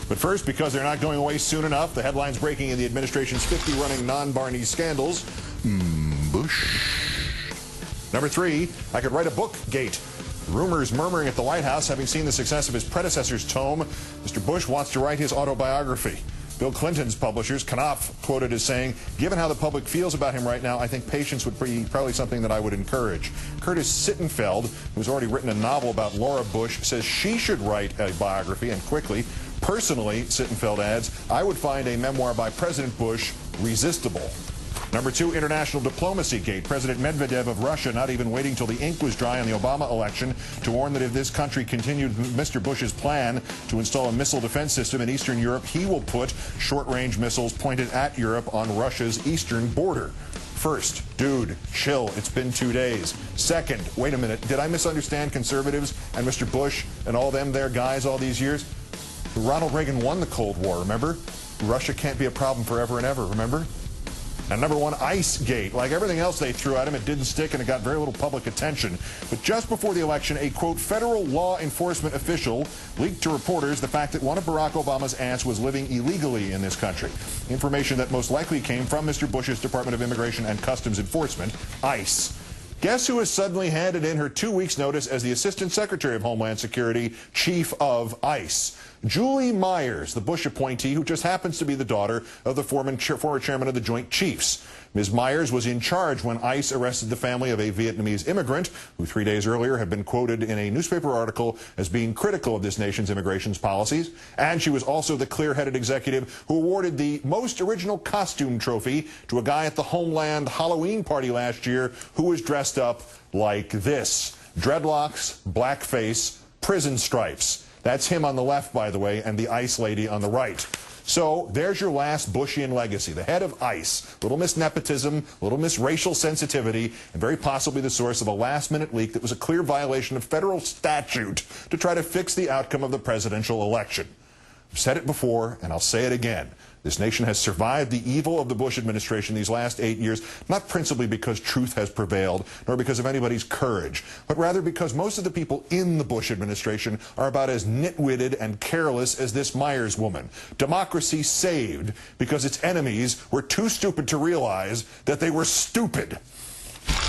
But first, because they're not going away soon enough, the headlines breaking in the administration's 50-running non-Barney scandals. Bush. Number 3, I could write a book gate. Rumors murmuring at the White House, having seen the success of his predecessor's tome, Mr. Bush wants to write his autobiography. Bill Clinton's publishers, Knopf, quoted as saying, "Given how the public feels about him right now, I think patience would be probably something that I would encourage." Curtis Sittenfeld, who's already written a novel about Laura Bush, says she should write a biography, and quickly. Personally, Sittenfeld adds, I would find a memoir by President Bush resistible. Number 2, international diplomacy gate. President Medvedev of Russia not even waiting till the ink was dry on the Obama election to warn that if this country continued Mr. Bush's plan to install a missile defense system in Eastern Europe, he will put short-range missiles pointed at Europe on Russia's eastern border. First, dude, chill, it's been 2 days. Second, wait a minute, did I misunderstand conservatives and Mr. Bush and all them there guys all these years? Ronald Reagan won the Cold War, remember? Russia can't be a problem forever and ever, remember? And number 1, ICE-gate. Like everything else they threw at him, it didn't stick and it got very little public attention. But just before the election, a, quote, federal law enforcement official leaked to reporters the fact that one of Barack Obama's aunts was living illegally in this country. Information that most likely came from Mr. Bush's Department of Immigration and Customs Enforcement, ICE. Guess who has suddenly handed in her 2 weeks' notice as the Assistant Secretary of Homeland Security, Chief of ICE? Julie Myers, the Bush appointee, who just happens to be the daughter of the former chairman of the Joint Chiefs. Ms. Myers was in charge when ICE arrested the family of a Vietnamese immigrant who 3 days earlier had been quoted in a newspaper article as being critical of this nation's immigration policies. And she was also the clear-headed executive who awarded the most original costume trophy to a guy at the Homeland Halloween party last year who was dressed up like this. Dreadlocks, blackface, prison stripes. That's him on the left, by the way, and the ICE lady on the right. So there's your last Bushian legacy, the head of ICE. Little miss nepotism, little miss racial sensitivity, and very possibly the source of a last-minute leak that was a clear violation of federal statute to try to fix the outcome of the presidential election. I've said it before, and I'll say it again. This nation has survived the evil of the Bush administration these last 8 years, not principally because truth has prevailed, nor because of anybody's courage, but rather because most of the people in the Bush administration are about as nitwitted and careless as this Myers woman. Democracy saved because its enemies were too stupid to realize that they were stupid.